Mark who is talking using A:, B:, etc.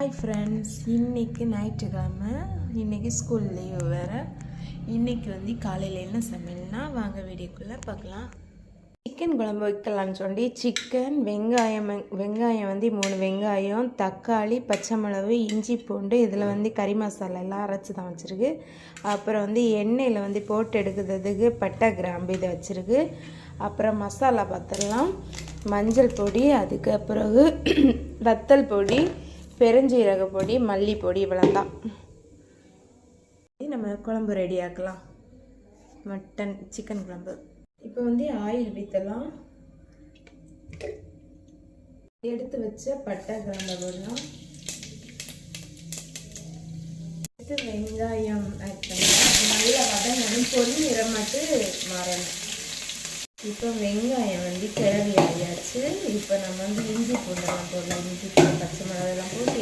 A: Hi friends, இன்றைக்கி ஞாயிற்றுக்கிழமை, இன்றைக்கி ஸ்கூல் லீவு வேறு. இன்றைக்கி காலையில் என்ன சமையல்னா வாங்க வீடியோக்குள்ளே பார்க்கலாம். சிக்கன் குழம்பு வைக்கலான்னு சொல்லி சிக்கன், வெங்காயம் 3 வெங்காயம், தக்காளி, பச்சை மிளகு, இஞ்சி பூண்டு, இதில் கறி மசாலா எல்லாம் அரைச்சி தான் வச்சுருக்கு. அப்புறம் எண்ணெயில் போட்டு எடுக்கிறதுக்கு பட்டை கிராம்பு இதை வச்சுருக்கு. அப்புறம் மசாலா பார்த்துடலாம். மஞ்சள் பொடி, அதுக்கு பிறகு வத்தல் பொடி, பெருஞ்சீரக பொடி, மல்லிப்பொடி, இவ்வளோதான். நம்ம குழம்பு ரெடி ஆக்கலாம். சிக்கன் குழம்பு. இப்போ ஆயில் ஊற்றலாம். எடுத்து வச்ச பட்டை கிராம்பு போடலாம். அடுத்து வெங்காயம் ஆட் பண்ணலாம். நல்லா வதங்கணும், பொடி நிறமாட்டு மாறணும். இப்போ வெங்காயம் கிளறி ஆகியாச்சு. இப்போ நம்ம இஞ்சி பூண்டெல்லாம் போடலாம். இஞ்சி பூண்டு, பச்சை மிளகாய் எல்லாம் போட்டு